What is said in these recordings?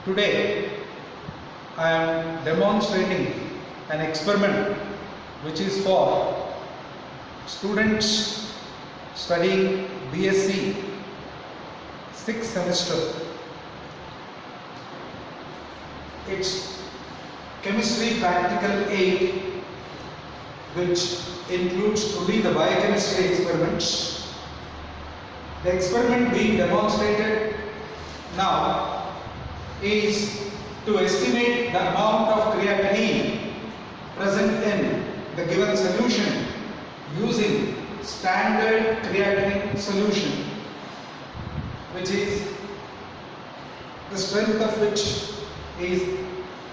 Today I am demonstrating an experiment which is for students studying BSc 6th semester. It's Chemistry Practical 8, which includes only the biochemistry experiments. The experiment being demonstrated now is to estimate the amount of creatinine present in the given solution using standard creatinine solution, which is the strength of which is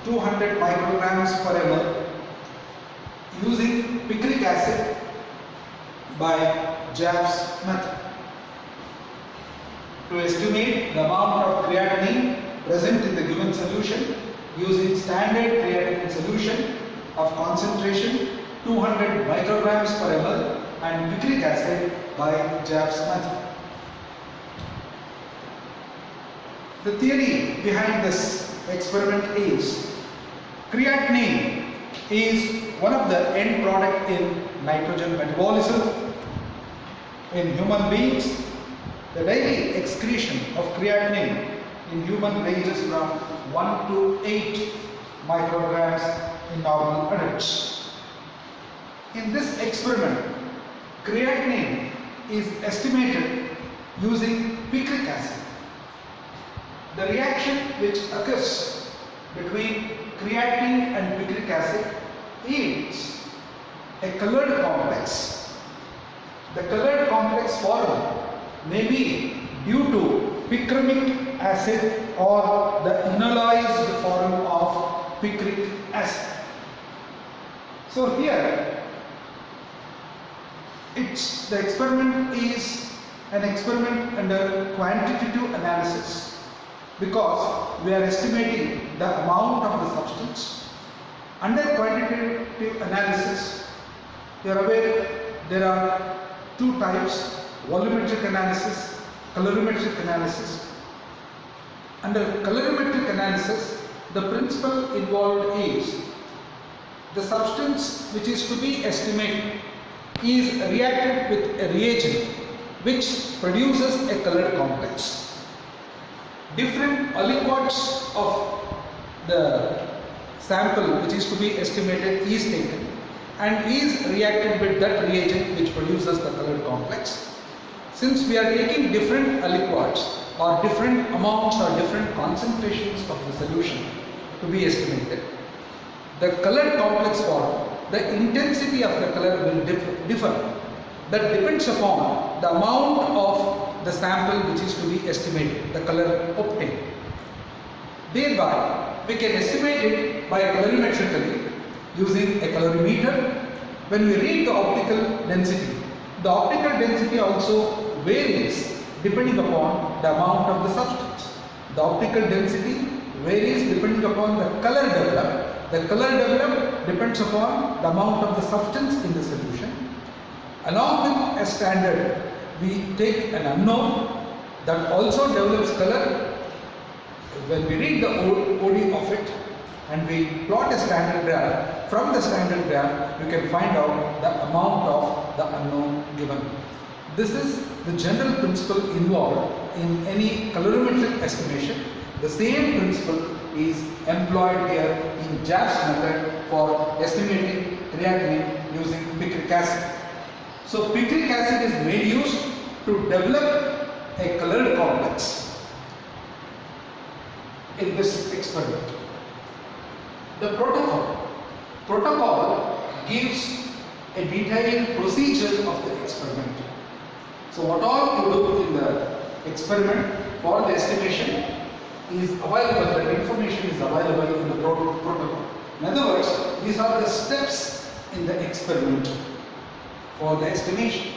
200 micrograms per ml, using picric acid by Jaff's method. To estimate the amount of creatinine present in the given solution using standard creatinine solution of concentration 200 micrograms per ml and picric acid by Jaff's method. The theory behind this experiment is creatinine is one of the end product in nitrogen metabolism. In human beings, the daily excretion of creatinine in human ranges from 1 to 8 micrograms in normal adults. In this experiment, creatinine is estimated using picric acid. The reaction which occurs between creatinine and picric acid yields a colored complex. The colored complex formed may be due to picrimic acid or the enolized form of picric acid. So here the experiment is an experiment under quantitative analysis, because we are estimating the amount of the substance. Under quantitative analysis, you are aware there are two types: volumetric analysis, colorimetric analysis. Under colorimetric analysis, the principle involved is the substance which is to be estimated is reacted with a reagent which produces a colored complex. Different aliquots of the sample which is to be estimated is taken and is reacted with that reagent which produces the colored complex. Since we are taking different aliquots or different amounts or different concentrations of the solution to be estimated, the colored complex form, the intensity of the color will differ. That depends upon the amount of the sample which is to be estimated, the color obtained. Thereby, we can estimate it by colorimetrically using a colorimeter. When we read the optical density also varies depending upon the amount of the substance. The optical density varies depending upon the color developed. The color developed depends upon the amount of the substance in the solution. Along with a standard, we take an unknown that also develops color. When we read the OD of it and we plot a standard graph, from the standard graph we can find out the amount of the unknown given. This is the general principle involved in any colorimetric estimation. The same principle is employed here in Jaff's method for estimating creatinine using picric acid. So picric acid is made use to develop a colored complex in this experiment. The protocol gives a detailed procedure of the experiment. So what all you do in the experiment for the estimation is available, that information is available in the protocol. In other words, these are the steps in the experiment for the estimation.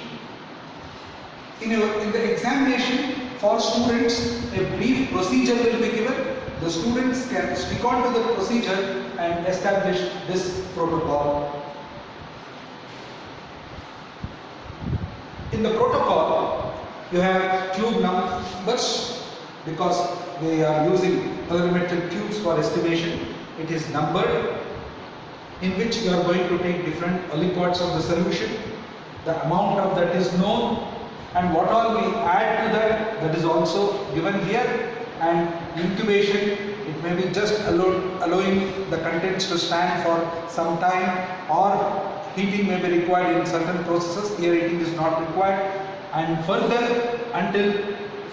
In the examination for students, a brief procedure will be given. The students can stick on to the procedure and establish this protocol. In the protocol, you have tube numbers because we are using colorimetric tubes for estimation. It is numbered, in which you are going to take different aliquots of the solution. The amount of that is known, and what all we add to that is also given here. And incubation, it may be just allowing the contents to stand for some time, or heating may be required in certain processes. Here heating is not required. And further, until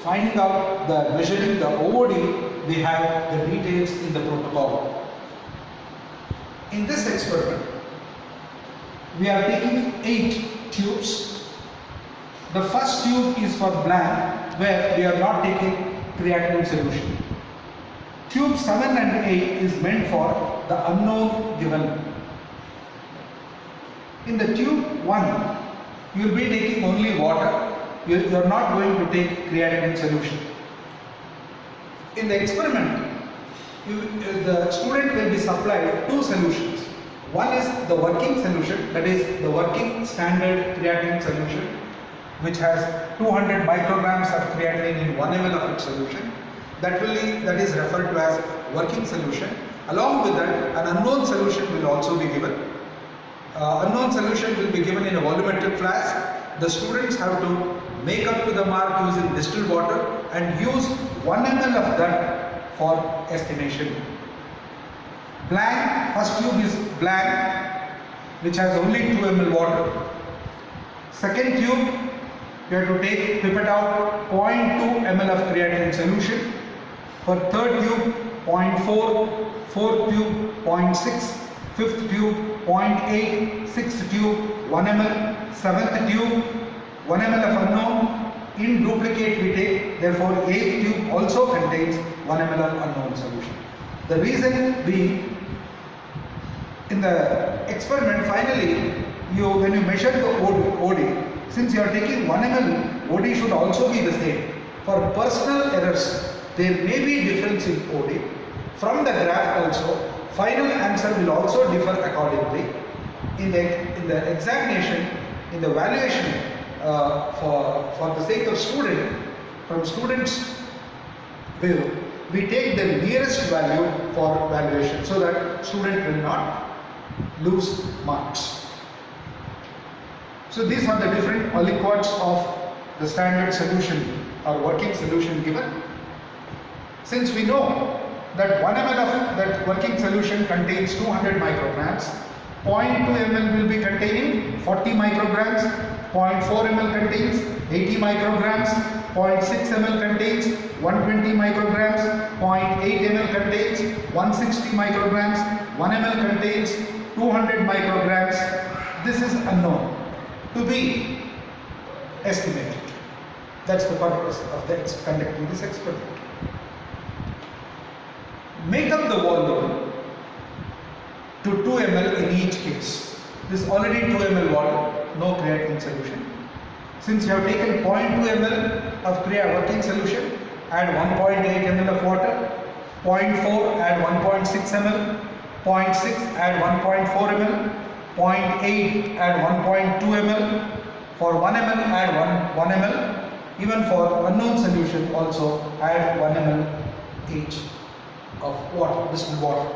finding out the measuring the OOD, we have the details in the protocol. In this experiment, we are taking 8 tubes. The first tube is for blank, where we are not taking creatinine solution. Tube 7 and 8 is meant for the unknown given. In the tube 1, you will be taking only water. You are not going to take creatinine solution. In the experiment, the student will be supplied 2 solutions. One is the working solution, that is the working standard creatinine solution, which has 200 micrograms of creatinine in 1 ml of its solution. That is referred to as working solution. Along with that, an unknown solution will also be given. Unknown solution will be given in a volumetric flask. The students have to make up to the mark using distilled water and use 1 ml of that for estimation. Blank, first tube is blank, which has only 2 ml water. Second tube, you have to take pipette out 0.2 ml of creatinine solution. For third tube, 0.4, fourth tube, 0.6, fifth tube, 0.8, sixth tube, 1 ml, seventh tube, 1 ml of unknown. In duplicate we take, therefore 8th tube also contains 1 ml of unknown solution. The reason being, in the experiment finally, when you measure the OD, since you are taking 1 ml, OD should also be the same. For personal errors, there may be difference in OD. From the graph also, final answer will also differ accordingly. In the examination, in the valuation, for the sake of students will, we take the nearest value for valuation so that student will not lose marks. So these are the different aliquots of the standard solution or working solution given. Since we know that 1 ml of that working solution contains 200 micrograms, 0.2 ml will be containing 40 micrograms, 0.4 ml contains 80 micrograms, 0.6 ml contains 120 micrograms, 0.8 ml contains 160 micrograms, 1 ml contains 200 micrograms. This is unknown to be estimated. That's the purpose of conducting this experiment. Make up the volume to 2 ml in each case. This is already 2 ml water, no creatinine solution. Since you have taken 0.2 ml of working solution, add 1.8 ml of water, 0.4 add 1.6 ml, 0.6 add 1.4 ml, 0.8 add 1.2 ml, for 1 ml add 1 ml, even for unknown solution also add 1 ml each of water, distilled water.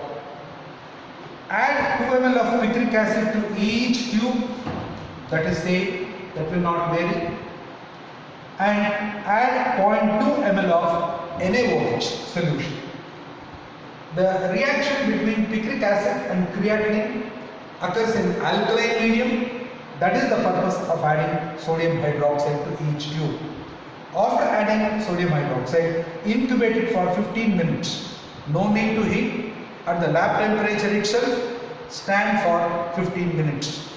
Add 2 ml of picric acid to each tube, that is same, that will not vary, and add 0.2 ml of NaOH solution. The reaction between picric acid and creatinine occurs in alkaline medium. That is the purpose of adding sodium hydroxide to each tube. After adding sodium hydroxide, incubate it for 15 minutes. No need to heat. At the lab temperature itself, stand for 15 minutes.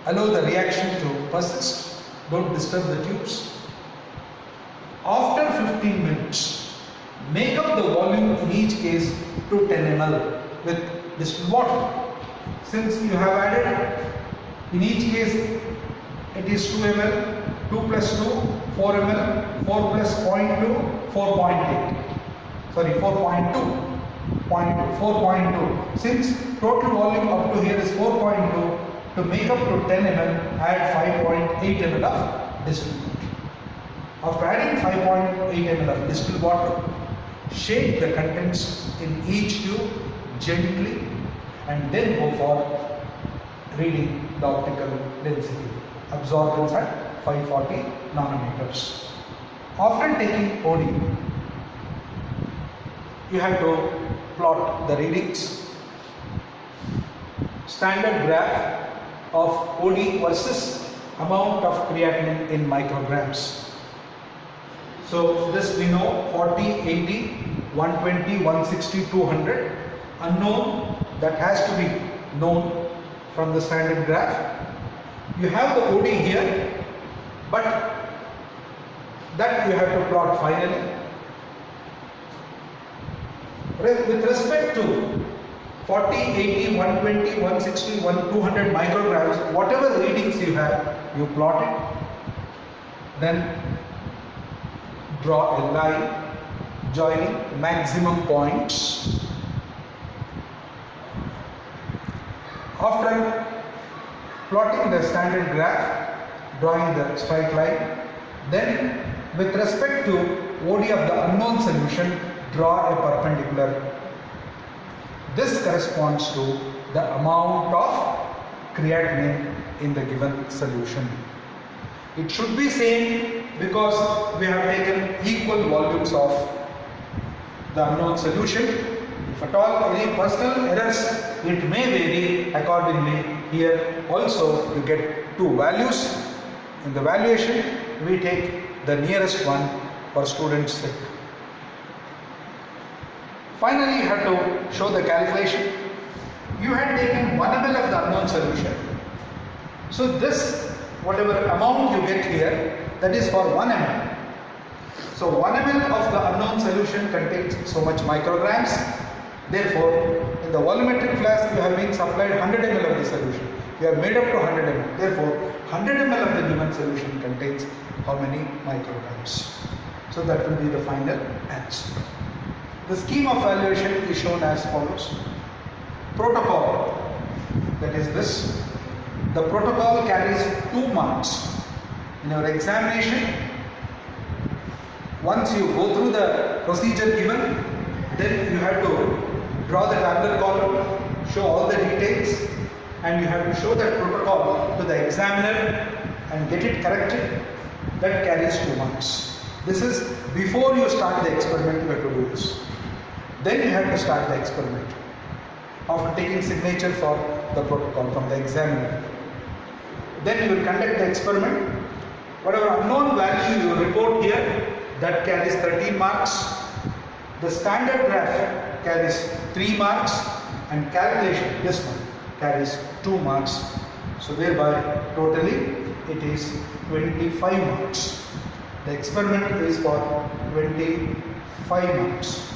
Allow the reaction to persist. Don't disturb the tubes. After 15 minutes, make up the volume in each case to 10 ml with distilled water. Since you have added, in each case it is 2 ml, 2 plus 2, 4 ml, 4 plus 0.2, 4.8. Sorry, 4.2. 4.2. Since total volume up to here is 4.2, to make up to 10 ml, add 5.8 ml of distilled water. After adding 5.8 ml of distilled water, shake the contents in each tube gently and then go for reading the optical density. Absorbance at 540 nanometers. After taking OD, you have to plot the readings. Standard graph of OD versus amount of creatinine in micrograms. So this we know 40, 80, 120, 160, 200. Unknown, that has to be known from the standard graph. You have the OD here, but that you have to plot finally. With respect to 40, 80, 120, 160, 200 micrograms, whatever readings you have, you plot it. Then draw a line joining maximum points. After plotting the standard graph, drawing the straight line, then with respect to OD of the unknown solution, draw a perpendicular. This corresponds to the amount of creatinine in the given solution. It should be same because we have taken equal volumes of the unknown solution. If at all any personal errors, it may vary accordingly. Here also you get two values. In the valuation, we take the nearest one for students' sake. Finally, you have to show the calculation. You had taken 1 ml of the unknown solution. So this, whatever amount you get here, that is for 1 ml. So 1 ml of the unknown solution contains so much micrograms. Therefore, in the volumetric flask, you have been supplied 100 ml of the solution. You have made up to 100 ml. Therefore, 100 ml of the given solution contains how many micrograms? So that will be the final answer. The scheme of valuation is shown as follows. Protocol, that is this. The protocol carries 2 marks. In your examination, once you go through the procedure given, then you have to draw the tabular column, show all the details, and you have to show that protocol to the examiner and get it corrected. That carries 2 marks. This is before you start the experiment, you have to do this. Then you have to start the experiment after taking signature for the protocol from the examiner. Then you will conduct the experiment. Whatever unknown value you report here, that carries 13 marks. The standard graph carries 3 marks, and calculation, this one, carries 2 marks. So thereby totally it is 25 marks. The experiment is for 25 marks.